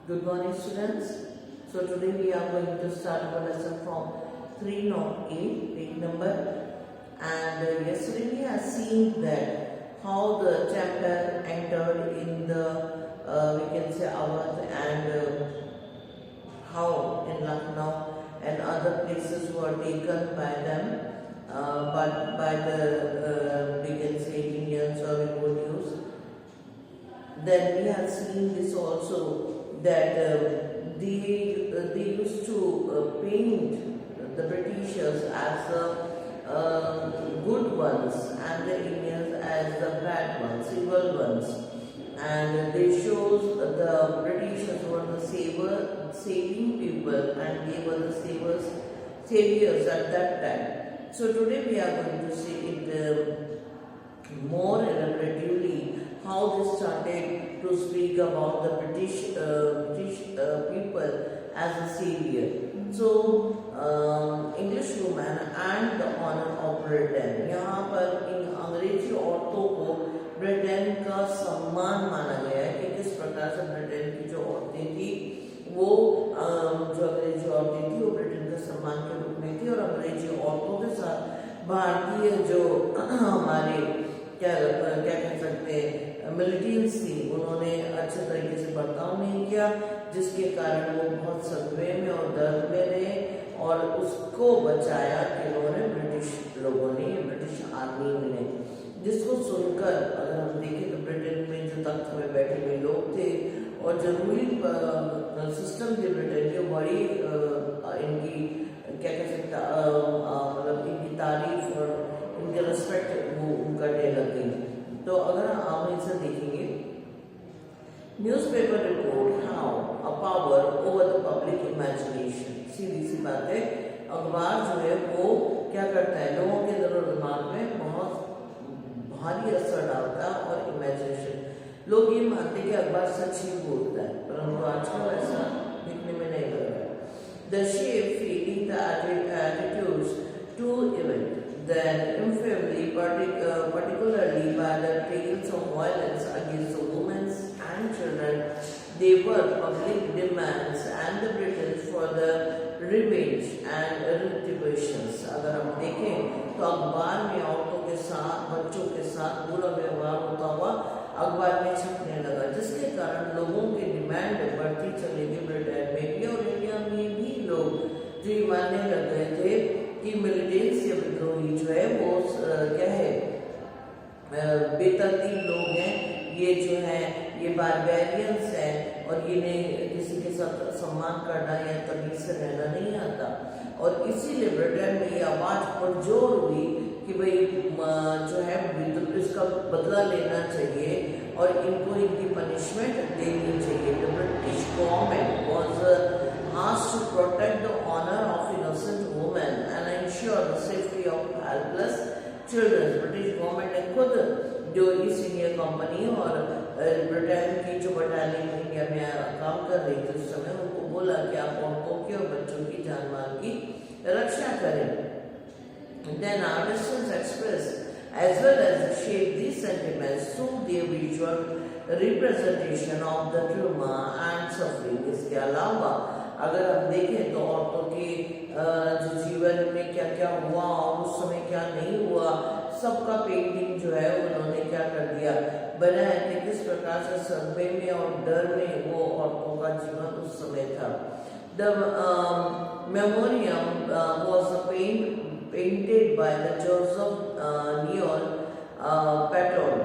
Good morning, students. So today we are going to start our lesson from 308, page number. And yesterday we have seen that how the temple entered in the we can say Awadh and how in Lucknow and other places were taken by them, but by the we can say Indians or Hindus. Then we have seen this also that they used to paint the Britishers as the good ones and the Indians as the bad ones, evil ones. And they shows the Britishers were the saving people and they were the saviors at that time. So today we are going to see it more elaborately how they started to speak about the British people as a savior. So English woman and the honor of Britain. यहाँ पर इन अंग्रेजी औरतों को Britain का सम्मान माना गया है कि किस प्रकार से ब्रिटेन की जो औरतें थी वो जो अंग्रेजी औरतें थी वो ब्रिटेन के सम्मान के रूप में थी और अंग्रेजी औरतों के साथ भारतीय जो हमारे क्या कह सकते हैं मिलिटेंट्स थी उन्होंने अच्छे तरीके से बर्ताव नहीं किया जिसके कारण वो बहुत सदमे में और दर्द में रहे और उसको बचाया किन्होंने ब्रिटिश लोगों ने ब्रिटिश आर्मी ने जिसको सुनकर अगर हम देखें तो ब्रिटेन में जो तख्त में बैठे हुए लोग थे और जो रूलिंग सिस्टम थे ब्रिटेन के बड़ी इनकी क्या कह सकता मतलब इनकी तारीफ और इनके रिस्पेक्ट वो करने लग गई। तो अगर आप इसे देखेंगे newspaper report how a power over the public imagination. सीधी सी बात है अखबार जो है वो क्या करता है लोगों के दिलो दिमाग में बहुत भारी असर डालता है और इमेजिनेशन लोग ये मानते हैं कि अखबार सच ही बोलता है परंतु आजकल ऐसा दिखने में नहीं लग रहा है। The shape feeling the attitudes to event then infamily, particularly by the tales of violence against the women and children, they were public demands and the British for the revenge and retributions. अगर हम देखें तो अखबार में औरतों के साथ बच्चों के साथ बुरा व्यवहार होता हुआ अखबार में छपने लगा जिसके कारण लोगों की डिमांड बढ़ती चली गई ब्रिटेन में भी और इंडिया में भी लोग जो मानने लग गए थे कि मिलिटेंट्स या विद्रोही जो है वो क्या है बेतरतीब लोग हैं ये जो है ये बारबेरियंस हैं और इन्हें किसी के साथ सम्मान करना या तमीज से रहना नहीं आता और इसीलिए ब्रिटेन में ये आवाज पुरजोर हुई कि भाई जो है इसका बदला लेना चाहिए और इनको इनकी पनिशमेंट देनी चाहिए। The British government was asked to protect the honor of innocent women and ensure the safety of helpless children. British government ने खुद जो ईस्ट इंडिया कंपनी और ब्रिटेन की जो बटालियन इंडिया में काम कर रही थी उस समय उनको बोला कि आप औरतों की और बच्चों की जान माल की रक्षा करें। Then artisans expressed as well as shaped these sentiments through their visual representation of the trauma and suffering. इसके अलावा अगर हम देखें तो औरतों के जो जीवन में क्या क्या हुआ और उस समय क्या नहीं हुआ सबका पेंटिंग जो है उन्होंने क्या कर दिया बनाया कि किस प्रकार से सदमे में और डर में वो औरतों का जीवन उस समय था। The memoriam was painted by the Joseph Neil Patton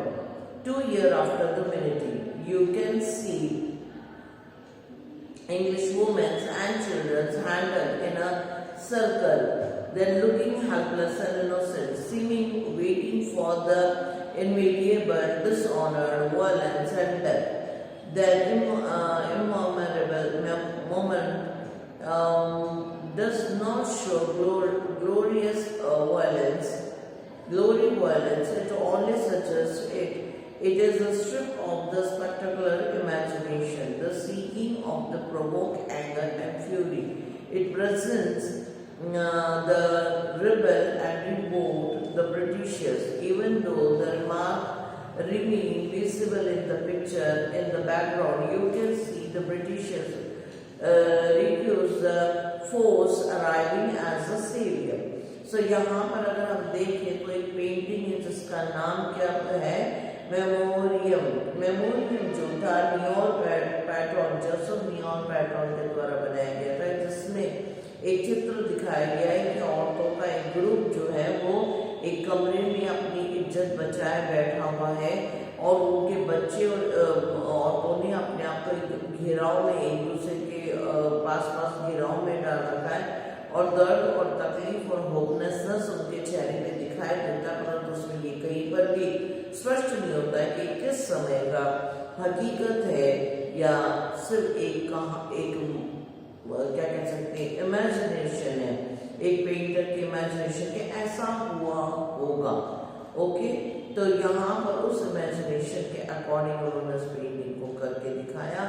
2 years after the minute. You can see English women and children handled in a circle, then looking helpless and innocent, seeming waiting for the inevitable dishonor, violence, and death. That immemorable moment does not show glorious violence. It only suggests it is a strip of the spectacular imagination, the seeking of the provoke anger and fury. It presents the rebel and revolt the Britishers, even though the remark remain visible in the picture in the background. You can see the Britishers recuse the force arriving as a savior. So यहाँ पर अगर हम देखें तो एक painting है जिसका नाम क्या है, मेमोरियम जो था Niyol patron, Joseph Niyol patron के द्वारा बनाया गया था, जिसमें एक चित्र दिखाया गया है कि औरतों का एक ग्रुप जो है वो एक कमरे में अपनी इज्जत बचाए बैठा हुआ है और उनके बच्चे और औरतों ने अपने आप को एक घेराव में, एक दूसरे के पास घेराव में डाल रखा है और दर्द और तकलीफ और होपलेसनेस उनके चेहरे पे दिखाई देता है, परंतु उसमें ये कहीं पर भी स्पष्ट नहीं होता है कि किस समय का हकीकत है या सिर्फ एक क्या कह सकते हैं इमेजिनेशन है, एक पेंटर की इमेजिनेशन के ऐसा हुआ होगा। ओके, तो यहाँ पर उस इमेजिनेशन के अकॉर्डिंग उन्होंने उस पेंटिंग को करके दिखाया,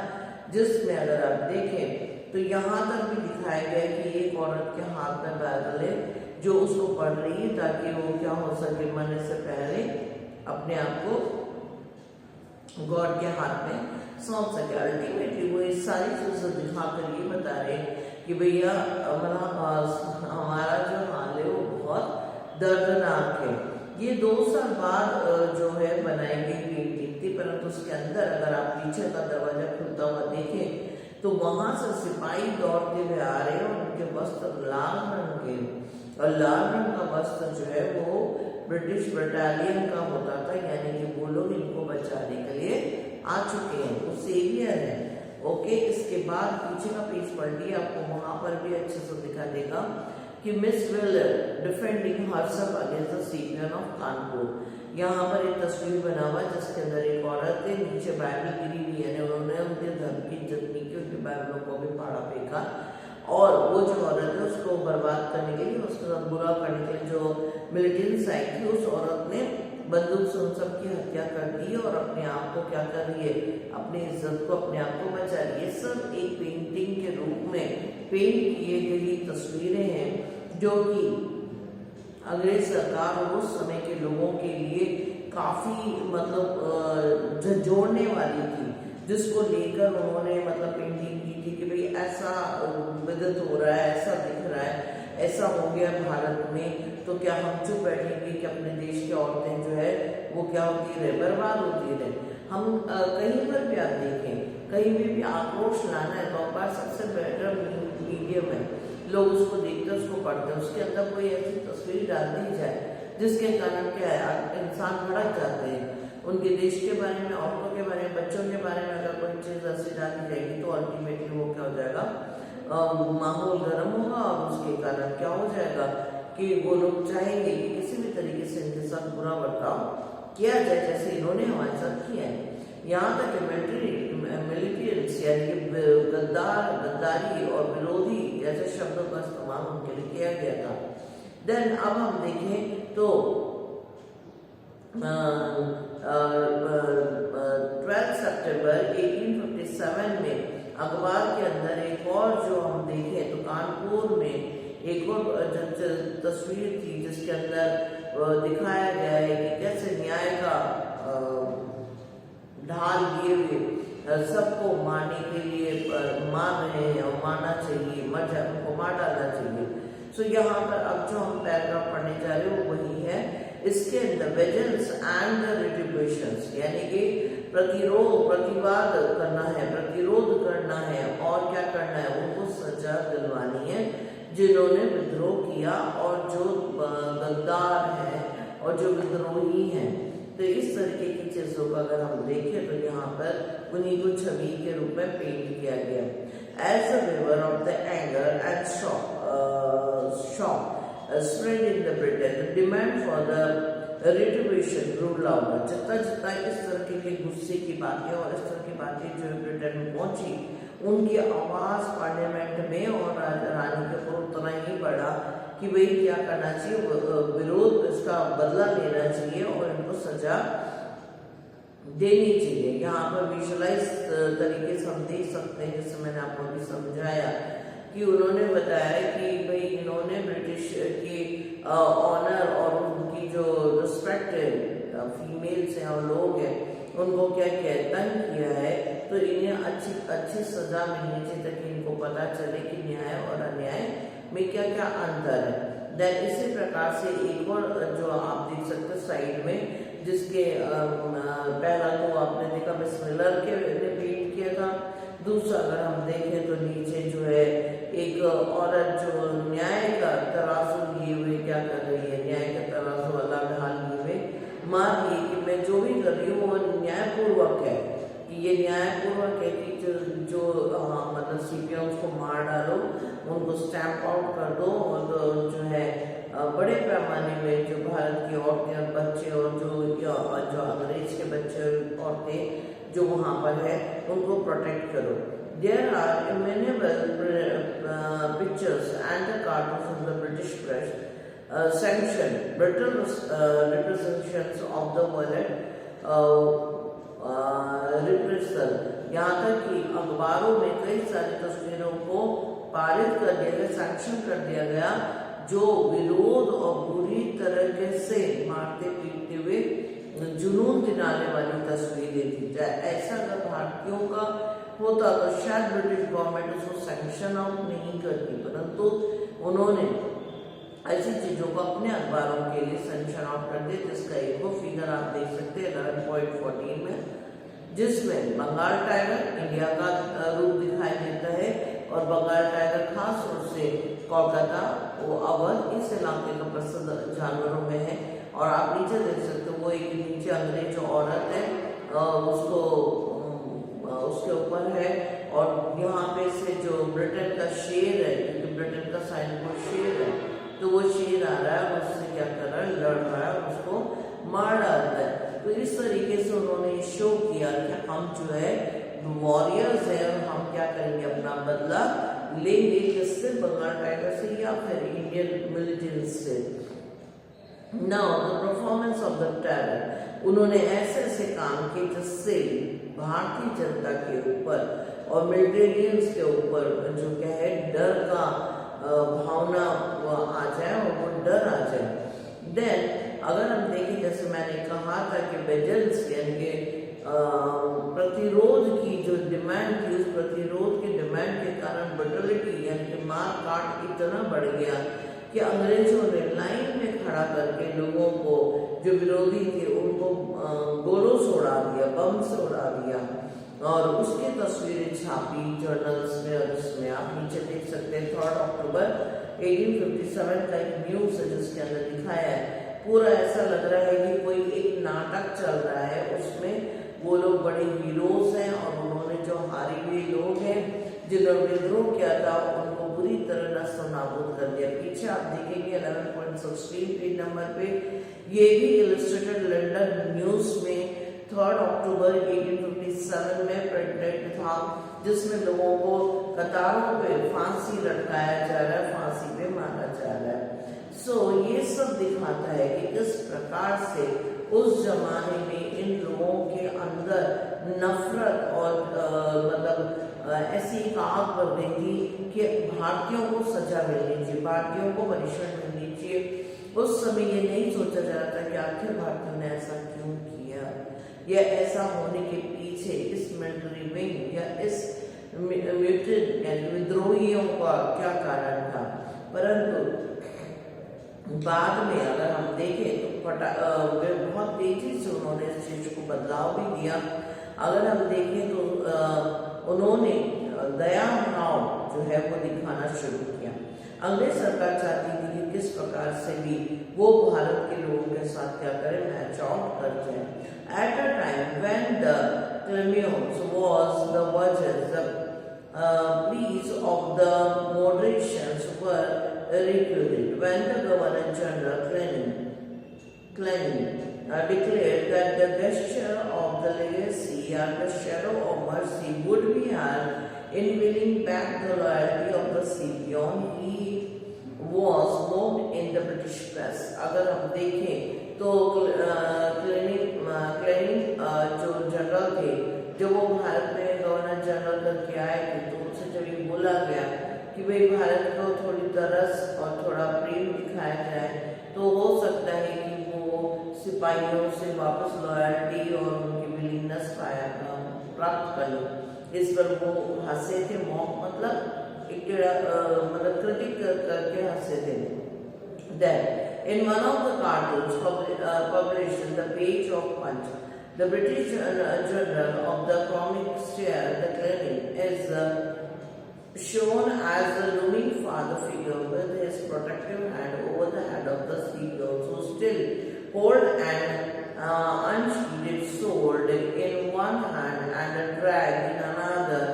जिसमें अगर आप देखें तो यहाँ तक भी दिखाया गया कि एक औरत के हाथ में बाइबल है जो उसको पढ़ रही है ताकि वो क्या हो सके, मरने से पहले अपने आप को गॉड के हाथ में सौंप सके। अल्टीमेटली वो इस सारी चीजें दिखाकर ये बता रहे कि भैया हमारा जो हाल है वो बहुत दर्दनाक है। ये 2 साल बाद जो है बनाई गई पेंटिंग थी, परंतु उसके अंदर अगर आप पीछे का दरवाजा खुलता हुआ देखें तो वहां से सिपाही दौड़ते हुए आ रहे हैं और उनके वस्त्र लाल रंग के, और लाल रंग का वस्त्र जो है वो ब्रिटिश बटालियन का होता था, यानी कि वो लोग इनको बचाने के लिए आ चुके हैं, वो सेवियर है। ओके, इसके बाद पीछे का पेज पलटिए, आपको वहां पर भी अच्छे से दिखा देगा कि miss Weller defending herself against the senior of Kanpur. यहाँ पर एक तस्वीर बना हुआ जिसके अंदर एक औरत है, नीचे बाइबल गिरी हुई है, उन्होंने उनके धर्म की इज्जत नहीं की, उनकी बाइबलों को भी फाड़ा फेंका और वो जो औरत है उसको बर्बाद करने के लिए, उसके साथ बुरा करने के लिए जो मिलिटेंट्स आई थी, उस औरत ने बंदूक से उन सब की हत्या कर दी और अपने आप को क्या कर रही है, अपनी इज्जत को, अपने आप को बचा रही है। सब एक पेंटिंग के रूप में पेंट किए गई तस्वीरें हैं जो कि अंग्रेज सरकार और उस समय के लोगों के लिए काफी मतलब झंझोड़ने वाली थी, जिसको लेकर उन्होंने मतलब पेंटिंग की थी कि भाई ऐसा विदित हो रहा है, ऐसा दिख रहा है, ऐसा हो गया भारत में, तो क्या हम चुप बैठेंगे कि अपने देश की औरतें जो है वो क्या होती रहे, बर्बाद होती रहे। हम कहीं पर भी आप देखें, कहीं भी आक्रोश लाना है तो अखबार सबसे बेटर मीडियम है, लोग उसको देखते हैं, उसको पढ़ते हैं, उसके अंदर कोई ऐसी तस्वीर डाल दी जाए जिसके कारण क्या है इंसान भड़क जाते हैं, उनके देश के बारे में, औरतों के बारे में, बच्चों के बारे में अगर कोई चीज ऐसी डाली जाएगी तो अल्टीमेटली वो क्या हो जाएगा, माहौल गर्म होगा और उसके कारण क्या हो जाएगा कि वो लोग चाहेंगे कि किसी भी तरीके से इनके साथ बुरा बर्ताव किया जाए, जैसे इन्होंने हमारे साथ किया है। यहाँ तक मिलिटेंट्स यानी गद्दारी और विरोधी जैसे शब्दों का इस्तेमाल उनके लिए किया गया था। देन अब हम देखें तो 12 सितंबर 1857 में अखबार के अंदर एक और जो हम देखें तो कानपुर में एक और तस्वीर थी जिसके अंदर दिखाया गया है कि कैसे न्याय का ढाल लिए हुए सबको मारने के लिए मार रहे हैं और मारना चाहिए, उनको मार डालना चाहिए। सो यहाँ पर अब जो हम पैराग्राफ पढ़ने जा रहे हो वही है, इसके अंदर वेजेंस एंड रिट्रिब्यूशंस यानी कि प्रतिवाद करना है, प्रतिरोध करना है और क्या करना है, उनको सजा दिलवानी है जिन्होंने विद्रोह किया और जो गद्दार है और जो विद्रोही हैं। तो इस तरीके की चीजों को अगर हम देखें तो यहाँ पर उन्हीं को छवि के रूप में पेंट किया गया। As a river of the anger and shock spread in the Britain, the demand for the retribution grew louder. जितना इस तरह के गुस्से की बातें और इस तरह की बातें जो ब्रिटेन में पहुंची, उनकी आवाज पार्लियामेंट में और रानी के ऊपर उतना ही बढ़ा कि भाई क्या करना चाहिए, विरोध इसका बदला लेना चाहिए और इनको सजा देनी चाहिए। यहाँ पर विजुअलाइज तरीके से हम देख सकते हैं, जैसे मैंने आपको भी समझाया कि उन्होंने बताया कि भाई इन्होंने ब्रिटिश की ऑनर और उनकी जो रिस्पेक्टेड फीमेल्स हैं और लोग हैं उनको क्या किया है, तंग किया है, तो इन्हें अच्छी सजा मिलनी चाहिए ताकि इनको पता चले कि न्याय और अन्याय में क्या क्या अंतर है। देन इसी प्रकार से एक और जो आप देख सकते हैं साइड में, जिसके पहला तो आपने देखा मिस मिलर के ने पेंट किया था, दूसरा अगर हम देखें तो नीचे जो है एक औरत जो न्याय का तराजू लिए हुए क्या कर रही है, न्याय का तराजू वाला ढाल लिए हुए मान रही है कि मैं जो भी कर रही हूँ वो न्यायपूर्वक है, कि ये न्यायपूर्वक है कि जो मतलब सीपीएम्स को मार डालो, उनको स्टैम्प आउट कर दो, और जो है बड़े पैमाने में जो भारत की औरतें और बच्चे और जो अंग्रेज के बच्चे और औरतें जो वहाँ पर है उनको प्रोटेक्ट करो। There are innumerable pictures and the cartoons of the British press sanctioned brutal representations of the violent रिप्रेसल। यहाँ तक कि अखबारों में कई सारी तस्वीरों को पारित कर दिया गया, सैंक्शन कर दिया गया, जो विरोध और बुरी तरीके से मारते पीटते हुए जुनून दिलाने वाली तस्वीरें थी। ऐसा अगर भारतीयों का होता तो शायद ब्रिटिश गवर्नमेंट उसको सैंक्शन आउट नहीं करती, परंतु उन्होंने ऐसी चीजों को अपने अखबारों के लिए सैंक्शन आउट कर दिया, जिसका एक फिगर आप देख सकते हैं 11.14 में, जिसमें बंगाल टाइगर इंडिया का रूप दिखाई देता है, और बंगाल टाइगर खास तौर से कोलकाता वो अवध इस इलाके का प्रसिद्ध जानवरों में है। और आप नीचे देख सकते हो वो एक नीचे अंग्रेज औरत है, उसको उसके ऊपर है, और यहाँ पे से जो ब्रिटेन का शेर है, क्योंकि ब्रिटेन का साइन बोर्ड शेर है, तो वो शेर आ रहा है, उससे क्या कर रहा है, लड़ रहा है, उसको मार डालता है। तो इस तरीके से उन्होंने शो किया कि हम जो है वॉरियर्स है और हम क्या करेंगे, अपना बदला लेंगे, किससे, बंगाल टाइगर से या फिर इंडियन मिलिटेंट्स से। Now the performance of the terror, उन्होंने ऐसे काम किए जिससे भारतीय जनता के ऊपर और मिलिटेरियंस के ऊपर जो क्या है डर का भावना आ जाए और वो डर आ जाए। देन अगर हम देखें, जैसे मैंने कहा था कि बेजल्स यानी कि प्रतिरोध की जो डिमांड थी, उस प्रतिरोध के डिमांड के कारण ब्रुटलिटी यानी कि मार काट इतना बढ़ गया कि अंग्रेजों ने लाइन में खड़ा करके लोगों को, जो विरोधी थे, उनको गोलों से उड़ा दिया, बम से उड़ा दिया, और उसकी तस्वीरें छापी जर्नल्स में। और इसमें आप नीचे देख सकते हैं 3 अक्टूबर 1857 का एक न्यूज है जिसके अंदर दिखाया है, पूरा ऐसा लग रहा है कि कोई एक नाटक चल रहा है, उसमें वो लोग बड़े हीरोज हैं और उन्होंने जो हारे हुए लोग हैं जिन्होंने विद्रोह किया था उनको बुरी तरह नस्ल नाबूद कर दिया। पीछे आप देखेंगे 11.16 पेज नंबर पे ये भी इलस्ट्रेटेड लंदन न्यूज में 3 अक्टूबर 1857 में प्रिंटेड था, जिसमें लोगों को कतारों पे फांसी लटकाया जा रहा है, फांसी पे मारा जा रहा है। ये सब दिखाता है कि किस प्रकार से उस जमाने में इन लोगों के अंदर नफरत और मतलब ऐसी एक आग बढ़ गई थी कि भारतीयों को सजा मिलनी चाहिए, भारतीयों को पनिशमेंट मिलनी चाहिए। उस समय ये नहीं सोचा जा रहा था कि आखिर भारतीयों ने ऐसा क्यों किया, या ऐसा होने के पीछे इस मिलिट्री विंग या इस म्यूटेड यानी विद्रोहियों का क्या कारण था। परंतु बाद में अगर हम देखें तो बहुत तेजी से उन्होंने इस चीज को बदलाव भी दिया। अगर हम देखें तो उन्होंने दया भाव जो है वो दिखाना शुरू किया। अंग्रेज सरकार चाहती थी कि किस प्रकार से भी वो भारत के लोगों के साथ क्या करें, मैच आउट कर जाए। At a time when the Clemens was the verges, the pleas of the moderations were repudiated when the Governor General Clenning declared that the gesture of the legacy and the shadow of mercy would be an unwilling back the loyalty of the Scipion. He was mocked in the British press. अगर हम देखें तो cleaning जो general थे, जब वो भारत में governor general करके आए थे, तो उनसे जब ये बोला गया कि भाई भारत को थोड़ी तरस और थोड़ा प्रेम दिखाया जाए, तो हो सकता है कि वो सिपाहियों से वापस लॉयल्टी और उनकी विलीननेस प्राप्त कर लो। इस पर वो हंसे थे। मॉक मतलब मतलब क्रिटिक करके हंसे थे। Then, in one of the cartoons published in the page of Punch, the British Journal of the Comic Strip, the Cleaning is shown as a looming father figure with his protective hand over the head of the seagulls who still hold an unsheathed sword in one hand and a drag in another,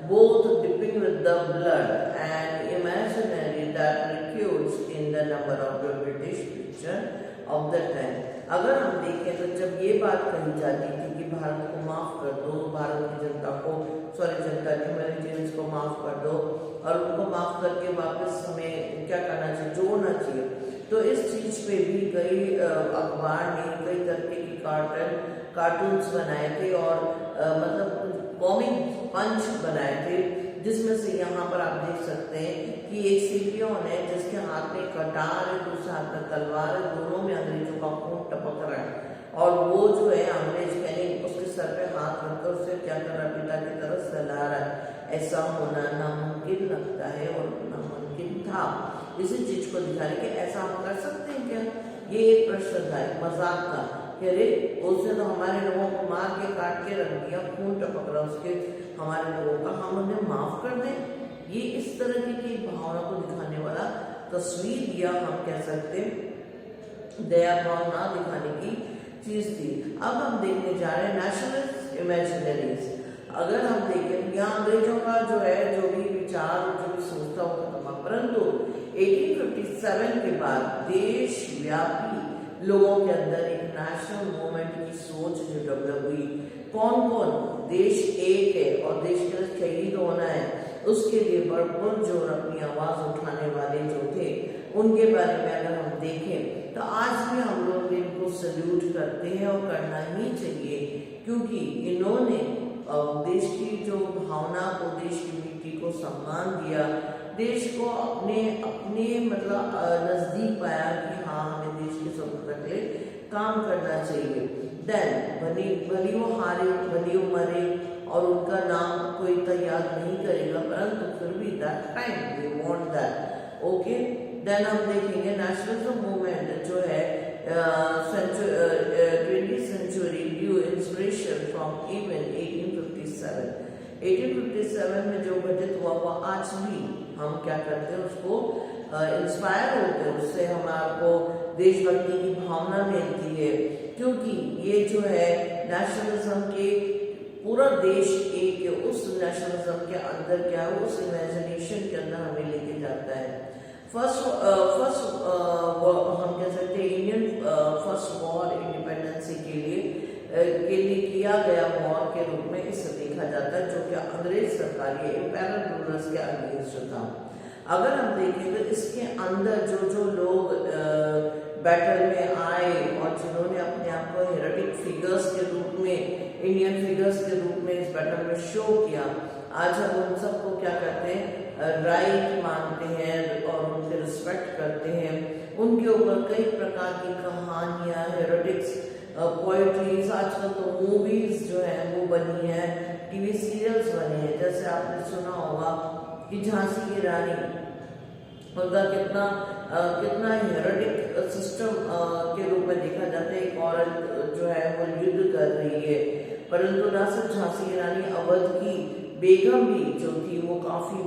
both dripping with the blood and imaginary that recruits in the number of the British picture of the time. अगर हम देखें तो जब ये बात कही जाती थी कि भारत को माफ कर दो, भारत की जनता को जनता के अमेरिकन्स को माफ कर दो और उनको माफ करके वापस हमें क्या करना चाहिए, जोड़ना चाहिए, तो इस चीज पे भी कई अखबार ने कई तरीके की कार्टून्स बनाए थे और मतलब कॉमिक पंच बनाए थे, जिसमें से यहाँ पर आप देख सकते हैं कि एक सिपियन है जिसके हाथ में कटार है, दूसरे हाथ में तलवार है, दोनों में अंग्रेजों का खून टपक रहा है और वो जो है अंग्रेज कैनिंग उसके सर पे हाथ रखकर उसे क्या कर रहा है, पिता की तरफ सहला रहा है। ऐसा होना नामुमकिन लगता है और नामुमकिन था। इसी चीज को दिखाने के ऐसा हम कर सकते हैं क्या, ये एक प्रश्न था, एक मजाक था कि अरे उसने तो हमारे लोगों को मार के काट के रख दिया, खून टपक रहा उसके हमारे लोगों का, हम उन्हें माफ कर दें। ये इस तरह की भावना को दिखाने वाला तस्वीर या हम कह सकते दया भावना दिखाने की चीज थी। अब हम देखने जा रहे हैं नेशनलिस्ट इमेजिनरीज। अगर हम देखें यहाँ अंग्रेजों का जो है जो भी विचार जो भी सोचता वो खत्म, परंतु 1857 के बाद देशव्यापी लोगों के अंदर एक नेशनल मूवमेंट की सोच जो डेवलप हुई। कौन कौन, देश एक है और देश के लिए शहीद होना है, उसके लिए भरपूर जोर अपनी आवाज उठाने वाले जो थे उनके बारे में अगर हम देखें तो आज भी हम लोग इनको सल्यूट करते हैं और करना ही चाहिए, क्योंकि इन्होंने देश की जो भावना को, देश की मिट्टी को सम्मान दिया, देश को अपने अपने मतलब नजदीक पाया कि हाँ हमें देश की स्वतंत्रता के लिए काम करना चाहिए। देन भली वो हारे भली वो मरे और उनका नाम कोई तो याद नहीं करेगा, परंतु फिर भी that time they want that. Okay, then हम देखेंगे नेशनलिज्म मूवमेंट जो है 20th century due inspiration from even 1857। 1857 में जो घटित हुआ वो आज भी हम क्या करते हैं उसको इंस्पायर होते हैं, उससे हमारे देशभक्ति की भावना मिलती है, क्योंकि ये जो है नेशनलिज्म के पूरा देश एक है, उस नेशनलिज्म के अंदर क्या है, उस इमेजिनेशन के अंदर हमें लेके जाता है। फर्स्ट हम कह सकते हैं इंडियन फर्स्ट वॉर इंडिपेंडेंसी के लिए किया गया वॉर के रूप में इसे देखा जाता है, जो कि अंग्रेज सरकार के इम्पेरियल रूलर्स के अगेंस्ट था। अगर हम देखें तो इसके अंदर जो लोग बैटल में आए और जिन्होंने अपने आप को हेरेटिक फिगर्स के रूप में, इंडियन फिगर्स के रूप में इस बैटल में शो किया, आज हम उन सबको क्या करते हैं, राइट मानते हैं और उनके रिस्पेक्ट करते हैं। उनके ऊपर कई प्रकार की कहानियां, हेरोटिक्स, पोएट्रीज, आजकल तो मूवीज जो है वो बनी है, टीवी सीरियल्स बने हैं। जैसे आपने सुना होगा कि झांसी की रानी, उनका कितना हेरोटिक सिस्टम के रूप में देखा जाता है। एक औरत जो है वो युद्ध कर रही है, परंतु ना सिर्फ झांसी की रानी, अवध की बेगम भी जो थी वो काफी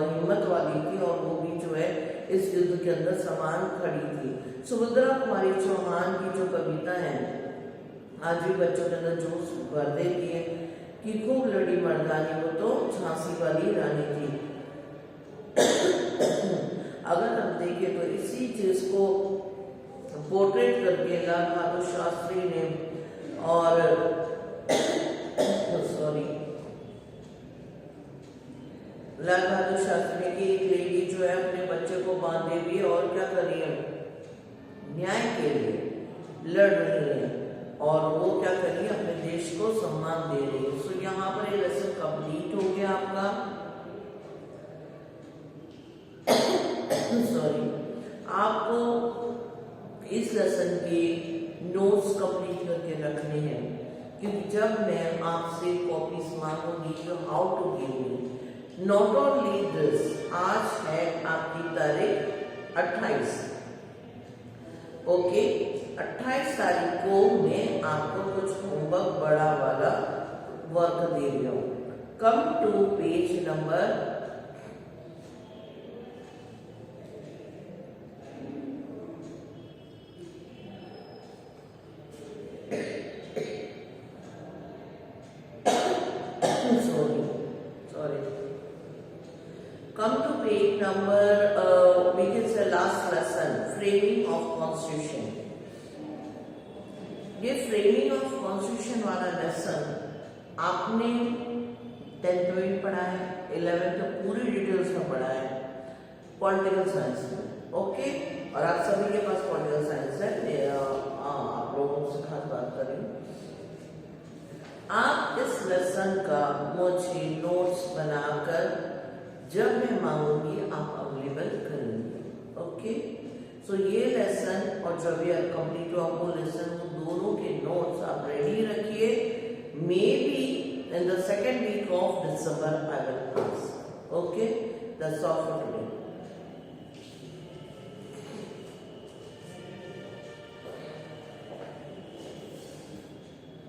हिम्मत वाली थी और वो भी जो है इस युद्ध के अंदर समान खड़ी थी। सुभद्रा कुमारी चौहान की जो कविता है आज भी बच्चों के अंदर जोश भर देती है कि खूब लड़ी मर्दानी, वो तो झांसी वाली रानी थी। अगर हम देखें तो इसी चीज को पोर्ट्रेट करके लाल बहादुर शास्त्री ने और लाल बहादुर शास्त्री की एक लेडी जो है अपने बच्चे को बांधे हुए और क्या कर रही है, न्याय के लिए लड़ रही है और वो क्या कर रही है, अपने देश को सम्मान दे रही है। सो यहाँ पर ये लेसन कंप्लीट हो गया आपका। सॉरी, आपको इस लेसन के नोट्स कंप्लीट करके रखने हैं, क्योंकि जब मैं आपसे कॉपीज मांगूंगी तो how to give me. Not only this, आज है आपकी तारीख 28, ओके। 28 तारीख को मैं आपको कुछ होमवर्क बड़ा वाला वर्क दे रही हूँ। Come to page number 'we can say last lesson, framing of constitution'। ये फ्रेमिंग ऑफ कॉन्स्टिट्यूशन वाला लेसन आपने 10th में भी पढ़ा है, 11th में पूरी डिटेल्स में पढ़ा है पॉलिटिकल साइंस में, ओके। और आप सभी के पास पॉलिटिकल साइंस है, आप लोगों से खास बात करें। आप इस लेसन का मुझे नोट्स बनाकर जब मैं मांगूंगी आप अवेलेबल करेंगे, ओके। सो ये लेसन और जब ये कंप्लीट हुआ वो लेसन, वो दोनों के नोट्स आप रेडी रखिए। Maybe in the second week of December I will pass, okay। That's all for today।